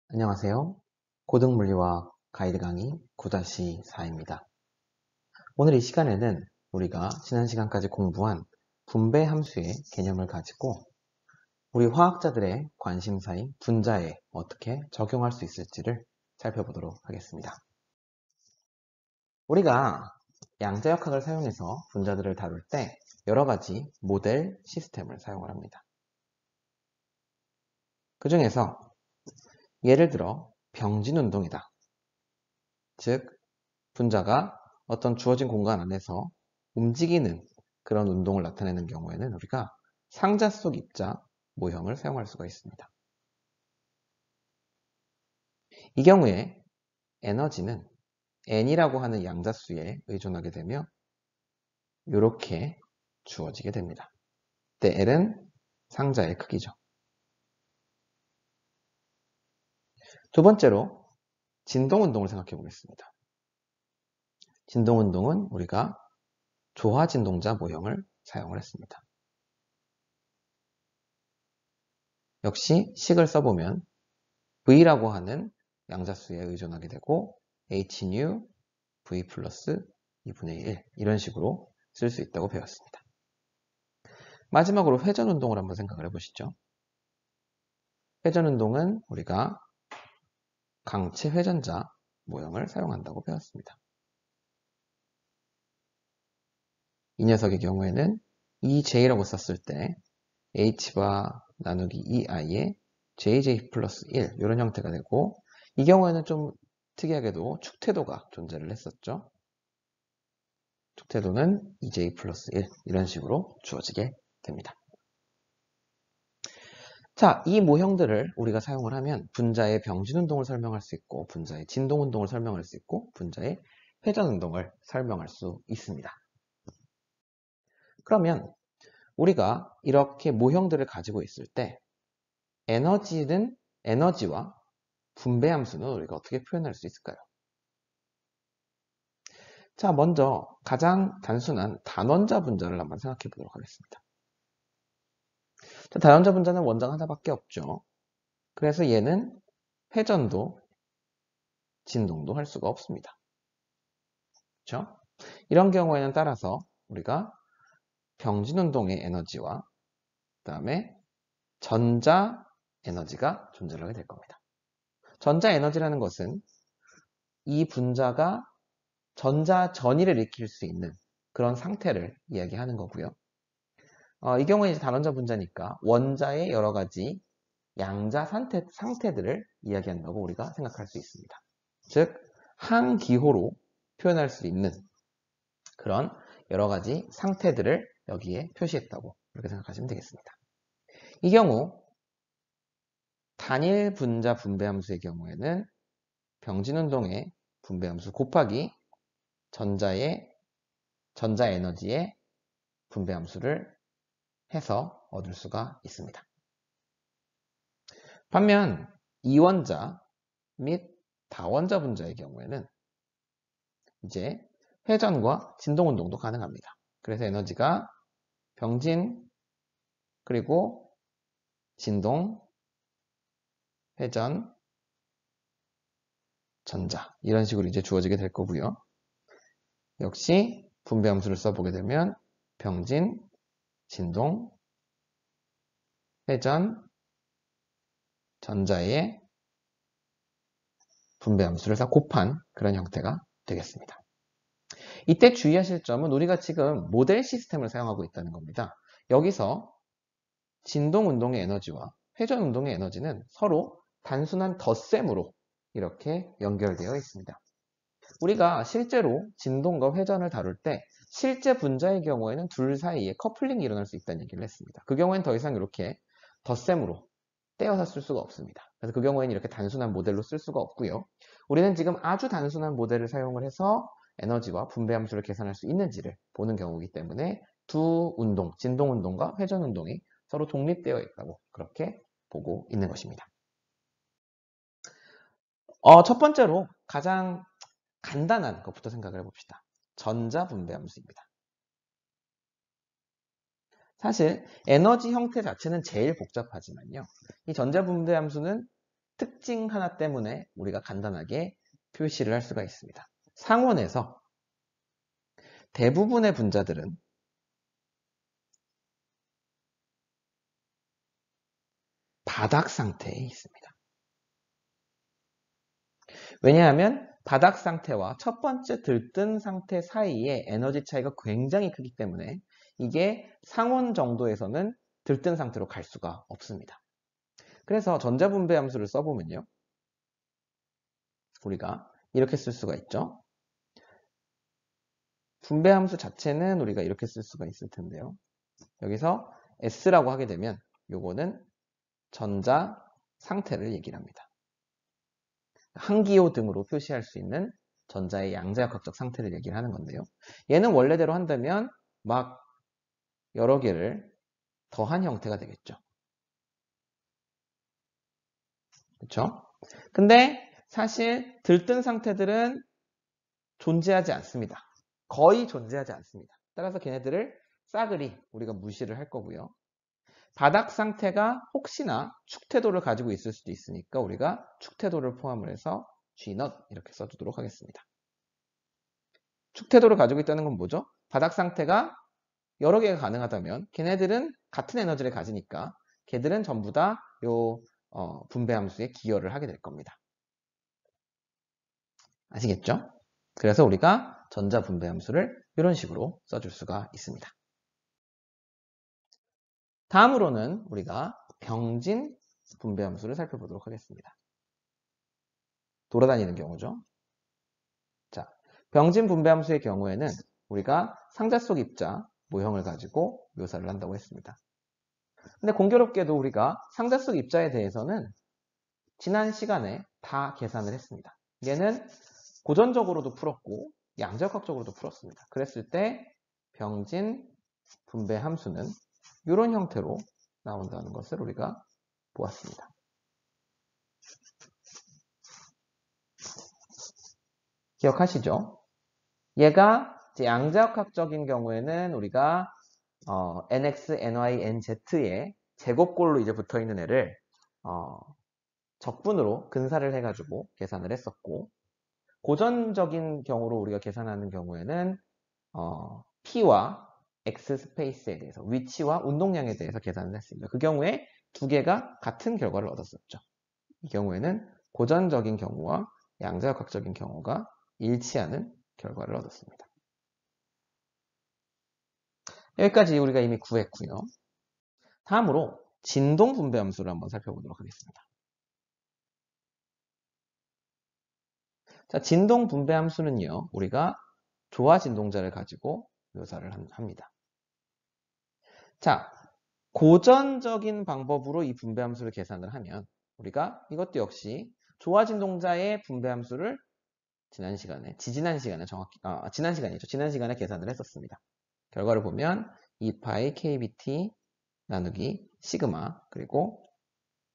안녕하세요. 고등물리화학 가이드 강의 9-4입니다. 오늘 이 시간에는 우리가 지난 시간까지 공부한 분배 함수의 개념을 가지고 우리 화학자들의 관심사인 분자에 어떻게 적용할 수 있을지를 살펴보도록 하겠습니다. 우리가 양자역학을 사용해서 분자들을 다룰 때 여러 가지 모델 시스템을 사용을 합니다. 그 중에서 예를 들어 병진운동이다. 즉 분자가 어떤 주어진 공간 안에서 움직이는 그런 운동을 나타내는 경우에는 우리가 상자 속 입자 모형을 사용할 수가 있습니다. 이 경우에 에너지는 n이라고 하는 양자수에 의존하게 되며 이렇게 주어지게 됩니다. 그때 L은 상자의 크기죠. 두 번째로 진동운동을 생각해 보겠습니다. 진동운동은 우리가 조화진동자 모형을 사용을 했습니다. 역시 식을 써보면 V라고 하는 양자수에 의존하게 되고 Hν V 플러스 2분의 1 이런 식으로 쓸 수 있다고 배웠습니다. 마지막으로 회전운동을 한번 생각을 해보시죠. 회전운동은 우리가 강체 회전자 모형을 사용한다고 배웠습니다. 이 녀석의 경우에는 EJ라고 썼을 때 H바 나누기 EI에 JJ 플러스 1 이런 형태가 되고 이 경우에는 좀 특이하게도 축태도가 존재를 했었죠. 축태도는 EJ 플러스 1 이런 식으로 주어지게 됩니다. 자, 이 모형들을 우리가 사용을 하면 분자의 병진운동을 설명할 수 있고 분자의 진동운동을 설명할 수 있고 분자의 회전운동을 설명할 수 있습니다. 그러면 우리가 이렇게 모형들을 가지고 있을 때 에너지와 분배함수는 우리가 어떻게 표현할 수 있을까요? 자, 먼저 가장 단순한 단원자 분자를 한번 생각해 보도록 하겠습니다. 자, 단원자 분자는 원자가 하나밖에 없죠. 그래서 얘는 회전도 진동도 할 수가 없습니다. 그렇죠? 이런 경우에는 따라서 우리가 병진운동의 에너지와 그 다음에 전자 에너지가 존재를 하게 될 겁니다. 전자 에너지라는 것은 이 분자가 전자 전이를 일으킬 수 있는 그런 상태를 이야기하는 거고요. 이 경우에 이제 단원자 분자니까 원자의 여러 가지 양자 상태들을 이야기한다고 우리가 생각할 수 있습니다. 즉 항기호로 표현할 수 있는 그런 여러 가지 상태들을 여기에 표시했다고 이렇게 생각하시면 되겠습니다. 이 경우 단일 분자 분배함수의 경우에는 병진운동의 분배함수 곱하기 전자 에너지의 분배함수를 해서 얻을 수가 있습니다. 반면 이원자 및 다원자 분자의 경우에는 이제 회전과 진동운동도 가능합니다. 그래서 에너지가 병진 그리고 진동, 회전, 전자 이런 식으로 이제 주어지게 될 거고요. 역시 분배함수를 써보게 되면 병진, 진동, 회전, 전자의 분배함수를 다 곱한 그런 형태가 되겠습니다. 이때 주의하실 점은 우리가 지금 모델 시스템을 사용하고 있다는 겁니다. 여기서 진동운동의 에너지와 회전운동의 에너지는 서로 단순한 덧셈으로 이렇게 연결되어 있습니다. 우리가 실제로 진동과 회전을 다룰 때 실제 분자의 경우에는 둘 사이에 커플링이 일어날 수 있다는 얘기를 했습니다. 그 경우에는 더 이상 이렇게 덧셈으로 떼어서 쓸 수가 없습니다. 그래서 그 경우에는 이렇게 단순한 모델로 쓸 수가 없고요. 우리는 지금 아주 단순한 모델을 사용을 해서 에너지와 분배함수를 계산할 수 있는지를 보는 경우이기 때문에 두 운동, 진동운동과 회전운동이 서로 독립되어 있다고 그렇게 보고 있는 것입니다. 첫 번째로 가장 간단한 것부터 생각을 해봅시다. 전자분배함수입니다. 사실 에너지 형태 자체는 제일 복잡하지만요. 이 전자분배함수는 특징 하나 때문에 우리가 간단하게 표시를 할 수가 있습니다. 상온에서 대부분의 분자들은 바닥 상태에 있습니다. 왜냐하면 바닥 상태와 첫 번째 들뜬 상태 사이에 에너지 차이가 굉장히 크기 때문에 이게 상온 정도에서는 들뜬 상태로 갈 수가 없습니다. 그래서 전자분배 함수를 써보면요. 우리가 이렇게 쓸 수가 있죠. 분배 함수 자체는 우리가 이렇게 쓸 수가 있을 텐데요. 여기서 S라고 하게 되면 요거는 전자 상태를 얘기를 합니다. 한기호 등으로 표시할 수 있는 전자의 양자역학적 상태를 얘기를 하는 건데요. 얘는 원래대로 한다면 막 여러 개를 더한 형태가 되겠죠. 그렇죠? 근데 사실 들뜬 상태들은 존재하지 않습니다. 거의 존재하지 않습니다. 따라서 걔네들을 싸그리 우리가 무시를 할 거고요. 바닥 상태가 혹시나 축태도를 가지고 있을 수도 있으니까 우리가 축태도를 포함을 해서 G0 이렇게 써주도록 하겠습니다. 축태도를 가지고 있다는 건 뭐죠? 바닥 상태가 여러 개가 가능하다면 걔네들은 같은 에너지를 가지니까 걔들은 전부 다 요 분배 함수에 기여를 하게 될 겁니다. 아시겠죠? 그래서 우리가 전자 분배 함수를 이런 식으로 써줄 수가 있습니다. 다음으로는 우리가 병진 분배 함수를 살펴보도록 하겠습니다. 돌아다니는 경우죠. 자, 병진 분배 함수의 경우에는 우리가 상자 속 입자 모형을 가지고 묘사를 한다고 했습니다. 근데 공교롭게도 우리가 상자 속 입자에 대해서는 지난 시간에 다 계산을 했습니다. 얘는 고전적으로도 풀었고 양자역학적으로도 풀었습니다. 그랬을 때 병진 분배 함수는 이런 형태로 나온다는 것을 우리가 보았습니다. 기억하시죠? 얘가 이제 양자역학적인 경우에는 우리가 nx, ny, nz의 제곱꼴로 이제 붙어있는 애를 적분으로 근사를 해가지고 계산을 했었고, 고전적인 경우로 우리가 계산하는 경우에는 p와 x 스페이스에 대해서 위치와 운동량에 대해서 계산을 했습니다. 그 경우에 두 개가 같은 결과를 얻었었죠. 이 경우에는 고전적인 경우와 양자역학적인 경우가 일치하는 결과를 얻었습니다. 여기까지 우리가 이미 구했고요. 다음으로 진동 분배 함수를 한번 살펴보도록 하겠습니다. 자, 진동 분배 함수는요, 우리가 조화 진동자를 가지고 묘사를 합니다. 자, 고전적인 방법으로 이 분배 함수를 계산을 하면 우리가 이것도 역시 조화 진동자의 분배 함수를 지난 시간에 계산을 했었습니다. 결과를 보면 2파이 kbt 나누기 시그마 그리고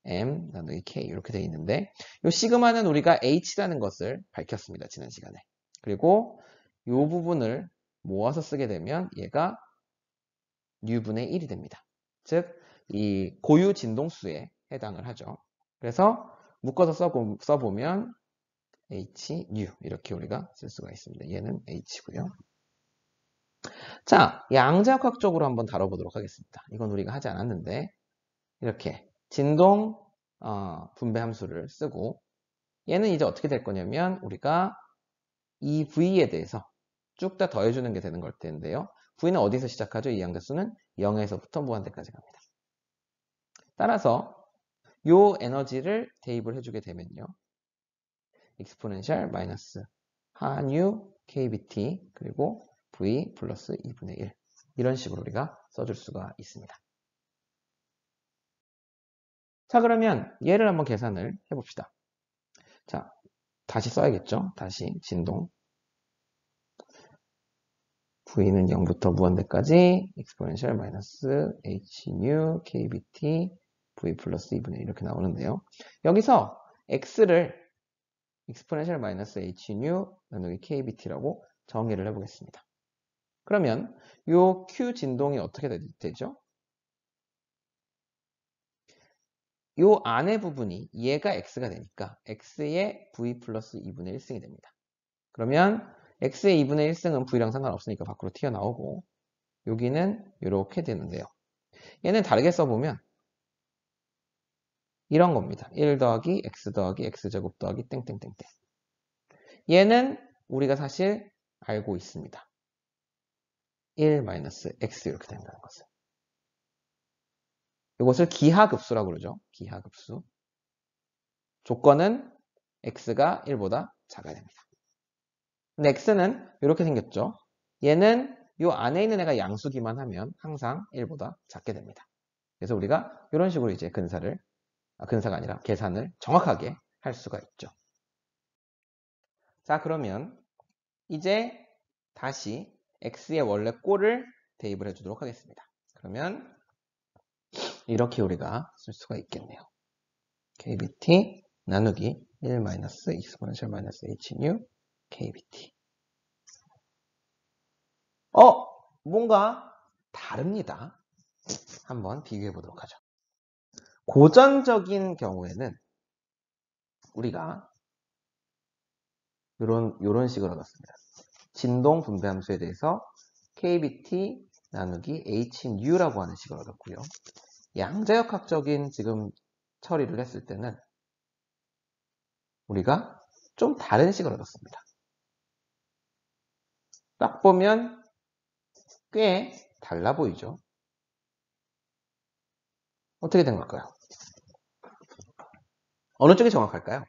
m 나누기 k 이렇게 되어 있는데 이 시그마는 우리가 h라는 것을 밝혔습니다. 지난 시간에. 그리고 이 부분을 모아서 쓰게 되면 얘가 N분의 1이 됩니다. 즉 이 고유 진동수에 해당을 하죠. 그래서 묶어서 써보면 h, nu 이렇게 우리가 쓸 수가 있습니다. 얘는 h고요. 자, 양자역학적으로 한번 다뤄보도록 하겠습니다. 이건 우리가 하지 않았는데 이렇게 진동 분배 함수를 쓰고 얘는 이제 어떻게 될 거냐면 우리가 이 v에 대해서 쭉 다 더해주는 게 되는 걸 텐데요. v는 어디서 시작하죠? 이 양자수는 0에서부터 무한대까지 갑니다. 따라서 이 에너지를 대입을 해주게 되면요. exponential 마이너스 하뉴 kbt v 플러스 2분의 1 이런 식으로 우리가 써줄 수가 있습니다. 자, 그러면 얘를 한번 계산을 해봅시다. 자, 다시 써야겠죠? 다시 진동 v는 0부터 무한대까지 exponential 마이너스 h nu kbt v 플러스 2분의 1 이렇게 나오는데요. 여기서 x를 exponential 마이너스 h nu 나누기 kbt라고 정의를 해보겠습니다. 그러면 요 q 진동이 어떻게 되죠? 요 안의 부분이 얘가 x가 되니까 x의 v 플러스 2분의 1승이 됩니다. 그러면 x의 2분의 1승은 v랑 상관없으니까 밖으로 튀어나오고 여기는 이렇게 되는데요. 얘는 다르게 써보면 이런 겁니다. 1 더하기 x 더하기 x제곱 더하기 땡땡땡땡. 얘는 우리가 사실 알고 있습니다. 1 마이너스 x 이렇게 된다는 것을. 이것을 기하급수라고 그러죠. 기하급수. 조건은 x가 1보다 작아야 됩니다. 근데 x는 이렇게 생겼죠. 얘는 이 안에 있는 애가 양수기만 하면 항상 1보다 작게 됩니다. 그래서 우리가 이런 식으로 이제 근사가 아니라 계산을 정확하게 할 수가 있죠. 자, 그러면 이제 다시 x의 원래 꼴을 대입을 해주도록 하겠습니다. 그러면 이렇게 우리가 쓸 수가 있겠네요. kbt 나누기 1 마이너스 exponential 마이너스 h nu kbt. 뭔가 다릅니다. 한번 비교해 보도록 하죠. 고전적인 경우에는 우리가 요런 식으로 얻었습니다. 진동 분배함수에 대해서 kbt 나누기 hnu라고 하는 식을 얻었고요. 양자역학적인 지금 처리를 했을 때는 우리가 좀 다른 식을 얻었습니다. 딱 보면 꽤 달라 보이죠? 어떻게 된 걸까요? 어느 쪽이 정확할까요?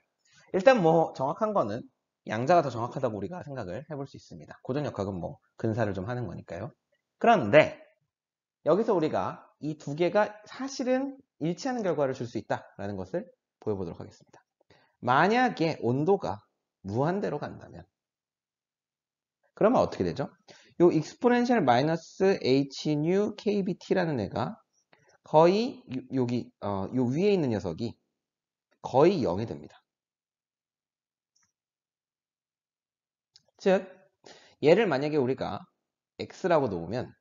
일단 뭐 정확한 거는 양자가 더 정확하다고 우리가 생각을 해볼 수 있습니다. 고전역학은 뭐 근사를 좀 하는 거니까요. 그런데 여기서 우리가 이 두 개가 사실은 일치하는 결과를 줄 수 있다라는 것을 보여보도록 하겠습니다. 만약에 온도가 무한대로 간다면 그러면 어떻게 되죠? 요 exponential 마이너스 h nu kbt라는 애가 거의 여기 요 위에 있는 녀석이 거의 0이 됩니다. 즉 얘를 만약에 우리가 x라고 놓으면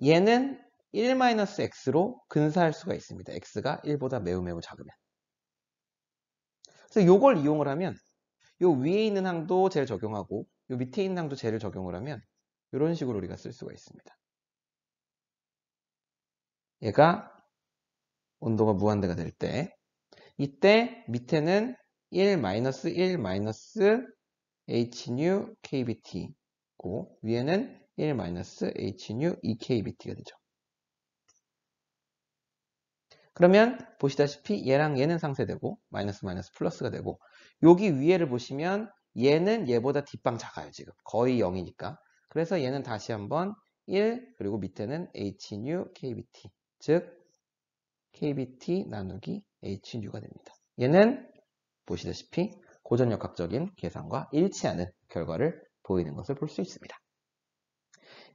얘는 1-x로 근사할 수가 있습니다. x가 1보다 매우 작으면. 그래서 요걸 이용을 하면 요 위에 있는 항도 쟤를 적용하고 요 밑에 있는 항도 쟤를 적용을 하면 이런 식으로 우리가 쓸 수가 있습니다. 얘가 온도가 무한대가 될 때 이때 밑에는 1-1 h nu kbt고 위에는 1-h nu ekbt가 되죠. 그러면 보시다시피 얘랑 얘는 상쇄되고 마이너스 플러스가 되고 여기 위에를 보시면 얘는 얘보다 뒷방 작아요. 지금 거의 0이니까. 그래서 얘는 다시 한번 1 그리고 밑에는 h nu kbt 즉 kbt 나누기 h nu가 됩니다. 얘는 보시다시피 고전역학적인 계산과 일치하는 결과를 보이는 것을 볼 수 있습니다.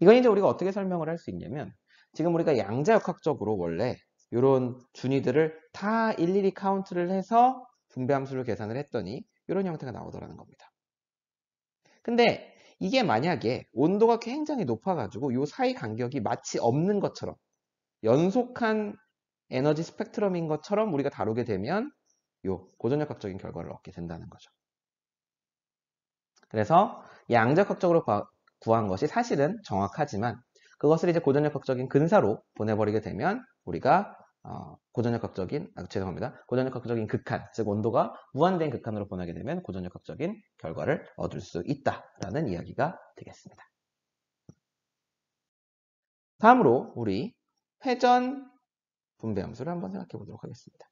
이건 이제 우리가 어떻게 설명을 할 수 있냐면 지금 우리가 양자역학적으로 원래 이런 준위들을 다 일일이 카운트를 해서 분배함수를 계산을 했더니 이런 형태가 나오더라는 겁니다. 근데 이게 만약에 온도가 굉장히 높아가지고 이 사이 간격이 마치 없는 것처럼 연속한 에너지 스펙트럼인 것처럼 우리가 다루게 되면 이 고전역학적인 결과를 얻게 된다는 거죠. 그래서 양자역학적으로 구한 것이 사실은 정확하지만 그것을 이제 고전역학적인 근사로 보내버리게 되면 우리가 고전역학적인 극한, 즉 온도가 무한대인 극한으로 보내게 되면 고전역학적인 결과를 얻을 수 있다라는 이야기가 되겠습니다. 다음으로 우리 회전 분배함수를 한번 생각해 보도록 하겠습니다.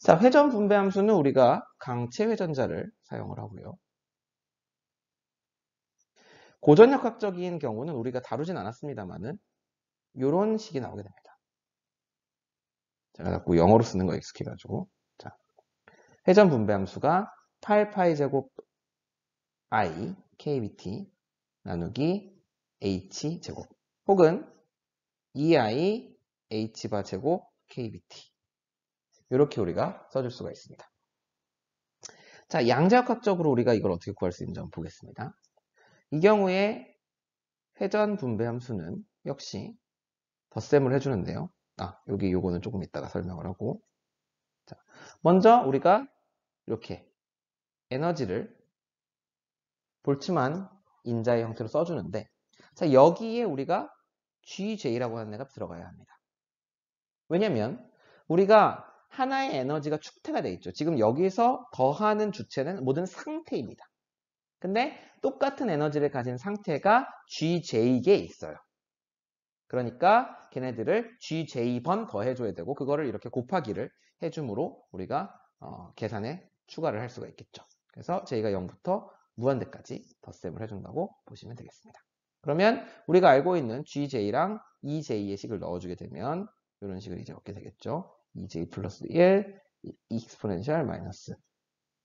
자, 회전 분배함수는 우리가 강체 회전자를 사용을 하고요. 고전역학적인 경우는 우리가 다루진 않았습니다만은 이런 식이 나오게 됩니다. 제가 자꾸 영어로 쓰는 거 익숙해가지고 자, 회전 분배함수가 8파이 제곱 i kbt 나누기 h 제곱 혹은 2i h바 제곱 kbt 이렇게 우리가 써줄 수가 있습니다. 자, 양자역학적으로 우리가 이걸 어떻게 구할 수 있는지 한번 보겠습니다. 이 경우에 회전 분배함수는 역시 덧셈을 해주는데요. 여기 요거는 조금 이따가 설명을 하고. 자, 먼저 우리가 이렇게 에너지를 볼츠만 인자의 형태로 써주는데, 자, 여기에 우리가 GJ라고 하는 애가 들어가야 합니다. 왜냐면 우리가 하나의 에너지가 축태가 되어 있죠. 지금 여기서 더하는 주체는 모든 상태입니다. 근데 똑같은 에너지를 가진 상태가 GJ에 있어요. 그러니까 걔네들을 GJ번 더해줘야 되고, 그거를 이렇게 곱하기를 해줌으로 우리가 계산에 추가를 할 수가 있겠죠. 그래서 J가 0부터 무한대까지 덧셈을 해준다고 보시면 되겠습니다. 그러면 우리가 알고 있는 GJ랑 EJ의 식을 넣어주게 되면 이런 식을 이제 얻게 되겠죠. EJ 플러스 1 익스포넨셜 마이너스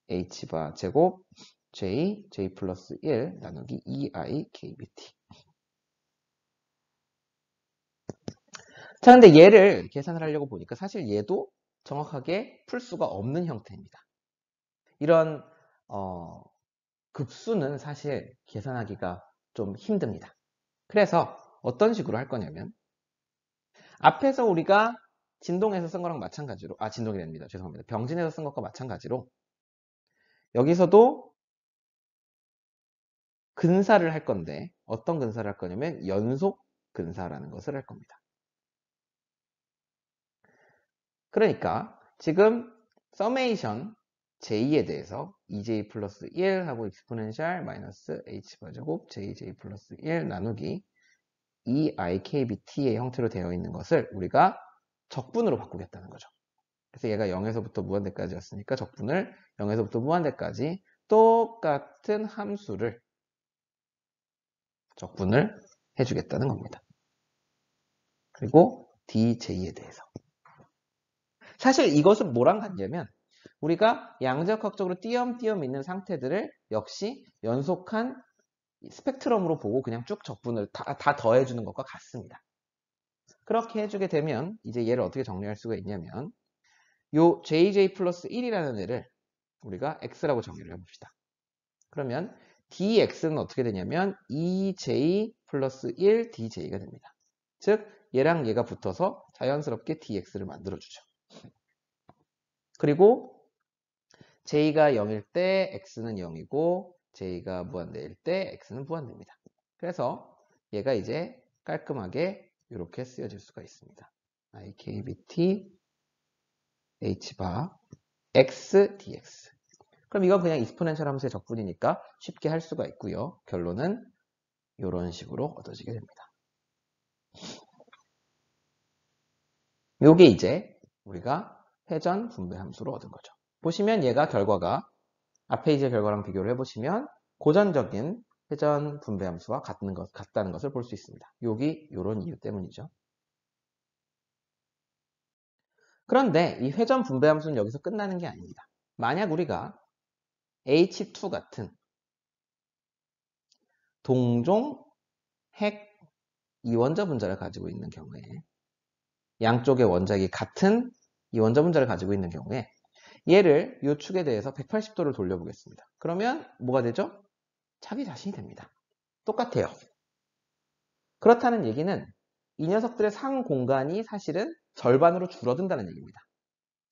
H바 제곱 J 플러스 1 나누기 EI KBT. 자, 근데 얘를 계산을 하려고 보니까 사실 얘도 정확하게 풀 수가 없는 형태입니다. 이런 급수는 사실 계산하기가 좀 힘듭니다. 그래서 어떤 식으로 할 거냐면, 앞에서 우리가 진동에서 쓴 거랑 마찬가지로, 진동이 됩니다. 죄송합니다. 병진에서 쓴 것과 마찬가지로 여기서도 근사를 할 건데, 어떤 근사를 할 거냐면 연속 근사라는 것을 할 겁니다. 그러니까 지금 서메이션 J에 대해서 EJ 플러스 1 하고 익스포넨셜 마이너스 H바 제곱 JJ 플러스 1 나누기 EIKBT의 형태로 되어 있는 것을 우리가 적분으로 바꾸겠다는 거죠. 그래서 얘가 0에서부터 무한대까지였으니까 적분을 0에서부터 무한대까지 똑같은 함수를 적분을 해주겠다는 겁니다. 그리고 DJ에 대해서. 사실 이것은 뭐랑 같냐면, 우리가 양자역학적으로 띄엄띄엄 있는 상태들을 역시 연속한 스펙트럼으로 보고 그냥 쭉 적분을 다 더해주는 것과 같습니다. 그렇게 해주게 되면 이제 얘를 어떻게 정리할 수가 있냐면, 요 JJ 플러스 1이라는 애를 우리가 X라고 정의를 해봅시다. 그러면 DX는 어떻게 되냐면 EJ 플러스 1 DJ가 됩니다. 즉 얘랑 얘가 붙어서 자연스럽게 DX를 만들어주죠. 그리고 J가 0일 때 X는 0이고 J가 무한대일 때 X는 무한대입니다. 그래서 얘가 이제 깔끔하게 이렇게 쓰여질 수가 있습니다. IKBT H바 X DX. 그럼 이건 그냥 익스포넨셜 함수의 적분이니까 쉽게 할 수가 있고요. 결론은 이런 식으로 얻어지게 됩니다. 요게 이제 우리가 회전 분배 함수로 얻은 거죠. 보시면 얘가 결과가 앞에 이제 결과랑 비교를 해보시면 고전적인 회전 분배 함수와 같다는 것을 볼 수 있습니다. 여기 이런 이유 때문이죠. 그런데 이 회전 분배 함수는 여기서 끝나는 게 아닙니다. 만약 우리가 H2 같은 동종 핵 이원자 분자를 가지고 있는 경우에, 양쪽의 원자핵이 같은 이원자 분자를 가지고 있는 경우에 얘를 이 축에 대해서 180도를 돌려보겠습니다. 그러면 뭐가 되죠? 자기 자신이 됩니다. 똑같아요. 그렇다는 얘기는 이 녀석들의 상 공간이 사실은 절반으로 줄어든다는 얘기입니다.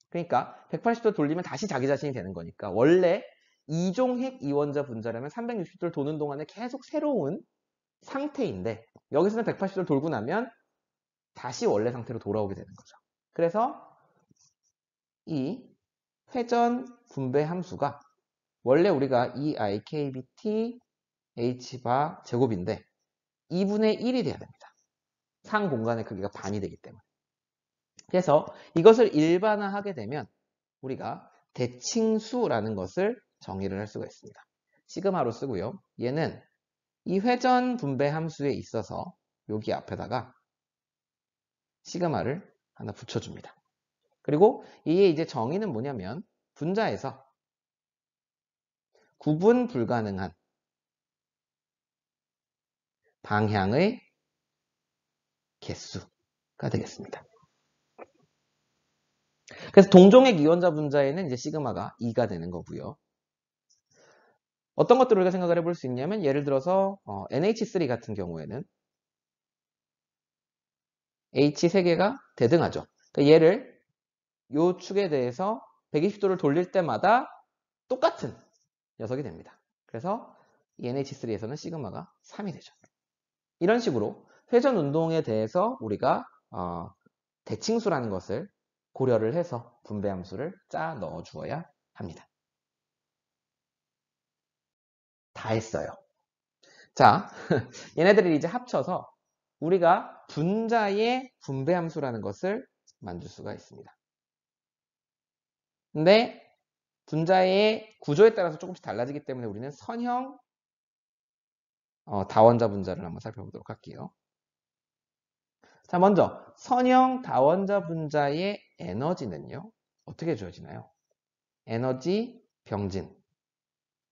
그러니까 180도 돌리면 다시 자기 자신이 되는 거니까, 원래 이종핵 이원자 분자라면 360도를 도는 동안에 계속 새로운 상태인데, 여기서는 180도를 돌고 나면 다시 원래 상태로 돌아오게 되는 거죠. 그래서 이 회전 분배 함수가 원래 우리가 EIKBT H바 제곱인데 2분의 1이 돼야 됩니다. 상 공간의 크기가 반이 되기 때문에. 그래서 이것을 일반화하게 되면 우리가 대칭수라는 것을 정의를 할 수가 있습니다. 시그마로 쓰고요. 얘는 이 회전 분배 함수에 있어서 여기 앞에다가 시그마를 하나 붙여줍니다. 그리고 이게 이제 정의는 뭐냐면, 분자에서 구분 불가능한 방향의 개수가 되겠습니다. 그래서 동종핵 이원자 분자에는 이제 시그마가 2가 되는 거고요. 어떤 것들을 우리가 생각을 해볼 수 있냐면, 예를 들어서 NH3 같은 경우에는 H 3개가 대등하죠. 그러니까 얘를 요 축에 대해서 120도를 돌릴 때마다 똑같은 녀석이 됩니다. 그래서 NH3에서는 시그마가 3이 되죠. 이런 식으로 회전 운동에 대해서 우리가 대칭수라는 것을 고려를 해서 분배함수를 짜 넣어 주어야 합니다. 다 했어요. 자, 얘네들을 이제 합쳐서 우리가 분자의 분배함수라는 것을 만들 수가 있습니다. 근데 분자의 구조에 따라서 조금씩 달라지기 때문에 우리는 선형 다원자 분자를 한번 살펴보도록 할게요. 자, 먼저 선형 다원자 분자의 에너지는요. 어떻게 주어지나요? 에너지 병진.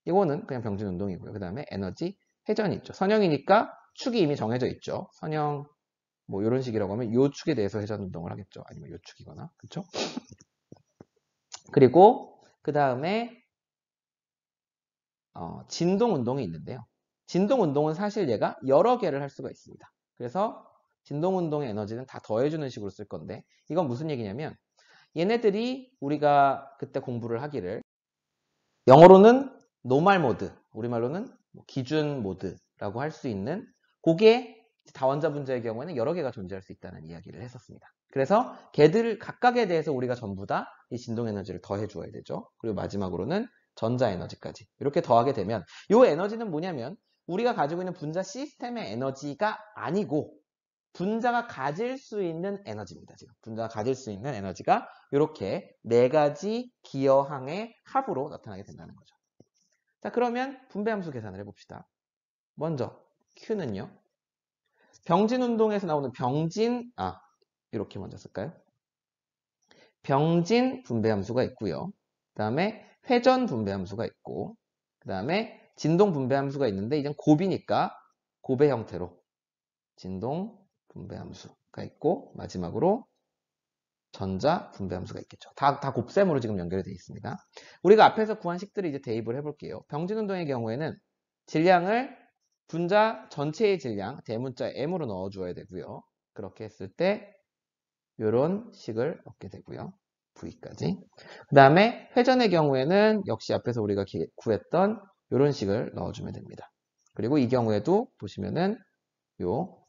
이거는 그냥 병진 운동이고요. 그 다음에 에너지 회전이 있죠. 선형이니까 축이 이미 정해져 있죠. 선형 뭐 이런 식이라고 하면 요 축에 대해서 회전 운동을 하겠죠. 아니면 요 축이거나. 그렇죠? 그리고 그 다음에 진동 운동이 있는데요. 진동 운동은 사실 얘가 여러 개를 할 수가 있습니다. 그래서 진동 운동의 에너지는 다 더해주는 식으로 쓸 건데 이건 무슨 얘기냐면 얘네들이 우리가 그때 공부를 하기를 영어로는 노멀 모드, 우리말로는 기준 모드라고 할 수 있는 그게 다원자 분자의 경우에는 여러 개가 존재할 수 있다는 이야기를 했었습니다. 그래서 걔들 각각에 대해서 우리가 전부 다 이 진동 에너지를 더해 주어야 되죠. 그리고 마지막으로는 전자 에너지까지 이렇게 더하게 되면 이 에너지는 뭐냐면 우리가 가지고 있는 분자 시스템의 에너지가 아니고 분자가 가질 수 있는 에너지입니다. 지금 분자가 가질 수 있는 에너지가 이렇게 네 가지 기여항의 합으로 나타나게 된다는 거죠. 자, 그러면 분배함수 계산을 해봅시다. 먼저 Q는요. 병진 운동에서 나오는 이렇게 먼저 쓸까요? 병진 분배함수가 있고요. 그 다음에 회전 분배함수가 있고 그 다음에 진동 분배함수가 있는데 이젠 곱이니까 곱의 형태로 진동 분배함수가 있고 마지막으로 전자 분배함수가 있겠죠. 다 곱셈으로 지금 연결이 되어 있습니다. 우리가 앞에서 구한 식들을 이제 대입을 해볼게요. 병진 운동의 경우에는 질량을 분자 전체의 질량 대문자 m으로 넣어줘야 되고요. 그렇게 했을 때 이런 식을 얻게 되고요. V까지. 그 다음에 회전의 경우에는 역시 앞에서 우리가 구했던 이런 식을 넣어주면 됩니다. 그리고 이 경우에도 보시면은 요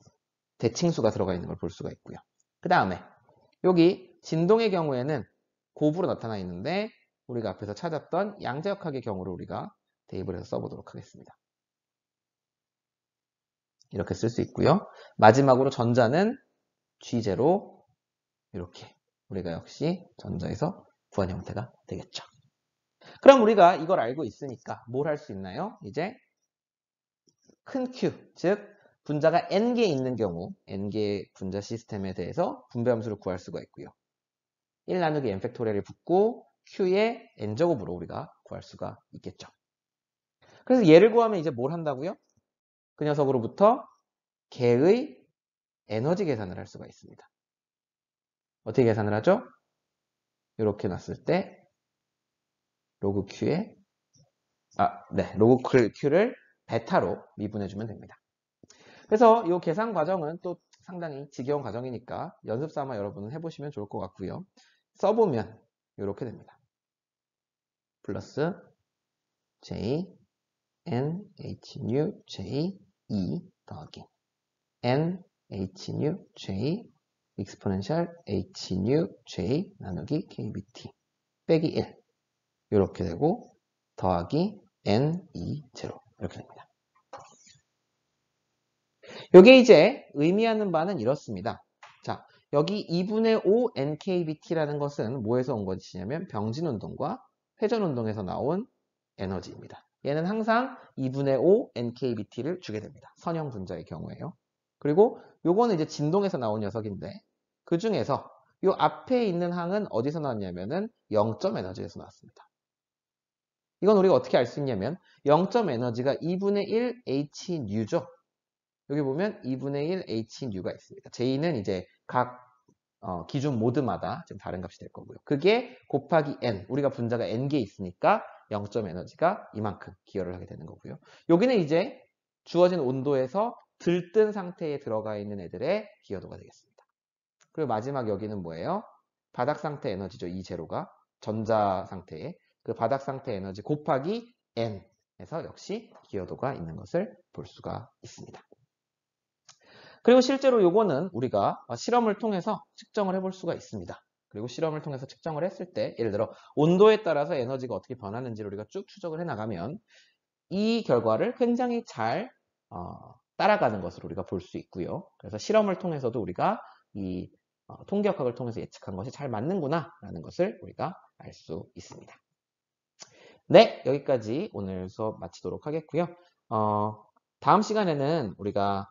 대칭수가 들어가 있는 걸 볼 수가 있고요. 그 다음에 여기 진동의 경우에는 곱으로 나타나 있는데 우리가 앞에서 찾았던 양자역학의 경우를 우리가 대입을 해서 써보도록 하겠습니다. 이렇게 쓸 수 있고요. 마지막으로 전자는 G0 이렇게 우리가 역시 전자에서 구한 형태가 되겠죠. 그럼 우리가 이걸 알고 있으니까 뭘 할 수 있나요? 이제 큰 Q, 즉 분자가 N개 있는 경우 N개 분자 시스템에 대해서 분배함수를 구할 수가 있고요. 1 나누기 N 팩토리얼을 붙고 Q의 N제곱으로 우리가 구할 수가 있겠죠. 그래서 얘를 구하면 이제 뭘 한다고요? 그 녀석으로부터 개의 에너지 계산을 할 수가 있습니다. 어떻게 계산을 하죠? 이렇게 놨을 때 로그 Q에 로그 Q를 베타로 미분해주면 됩니다. 그래서 이 계산 과정은 또 상당히 지겨운 과정이니까 연습 삼아 여러분은 해보시면 좋을 것 같고요. 써보면 이렇게 됩니다. 플러스 J N H nu J E 더하기 N H nu J exponential H nu J 나누기 KBT 빼기 1 이렇게 되고 더하기 N E 0 이렇게 됩니다. 이게 이제 의미하는 바는 이렇습니다. 자, 여기 2분의 5 NKBT라는 것은 뭐에서 온 것이냐면 병진운동과 회전운동에서 나온 에너지입니다. 얘는 항상 2분의 5 NKBT를 주게 됩니다. 선형 분자의 경우에요. 그리고 요거는 이제 진동에서 나온 녀석인데 그 중에서 요 앞에 있는 항은 어디서 나왔냐면은 0점 에너지에서 나왔습니다. 이건 우리가 어떻게 알 수 있냐면 0점 에너지가 2분의 1 H뉴죠. 여기 보면 2분의 1 H뉴가 있습니다. J는 이제 각 기준 모드마다 좀 다른 값이 될 거고요. 그게 곱하기 N, 우리가 분자가 N개 있으니까 0점 에너지가 이만큼 기여를 하게 되는 거고요. 여기는 이제 주어진 온도에서 들뜬 상태에 들어가 있는 애들의 기여도가 되겠습니다. 그리고 마지막 여기는 뭐예요? 바닥 상태 에너지죠. 이 제로가 전자 상태에 그 바닥 상태 에너지 곱하기 n 에서 역시 기여도가 있는 것을 볼 수가 있습니다. 그리고 실제로 요거는 우리가 실험을 통해서 측정을 해볼 수가 있습니다. 그리고 실험을 통해서 측정을 했을 때 예를 들어 온도에 따라서 에너지가 어떻게 변하는지를 우리가 쭉 추적을 해나가면 이 결과를 굉장히 잘 따라가는 것을 우리가 볼 수 있고요. 그래서 실험을 통해서도 우리가 이 통계역학을 통해서 예측한 것이 잘 맞는구나 라는 것을 우리가 알 수 있습니다. 네, 여기까지 오늘 수업 마치도록 하겠고요. 다음 시간에는 우리가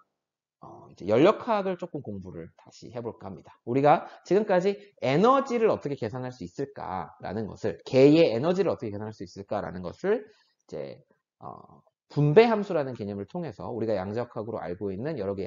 이제 연력학을 조금 공부를 다시 해볼까 합니다. 우리가 지금까지 에너지를 어떻게 계산할 수 있을까라는 것을, 개의 에너지를 어떻게 계산할 수 있을까라는 것을 이제 분배 함수라는 개념을 통해서 우리가 양자역학으로 알고 있는 여러 개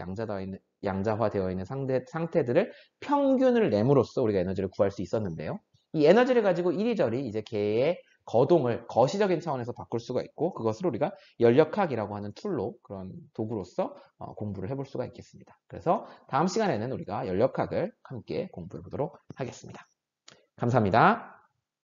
양자화되어 있는 상태들을 평균을 내므로써 우리가 에너지를 구할 수 있었는데요. 이 에너지를 가지고 이리저리 이제 개의 거동을 거시적인 차원에서 바꿀 수가 있고 그것을 우리가 연력학이라고 하는 툴로 그런 도구로서 공부를 해볼 수가 있겠습니다. 그래서 다음 시간에는 우리가 연력학을 함께 공부해 보도록 하겠습니다. 감사합니다.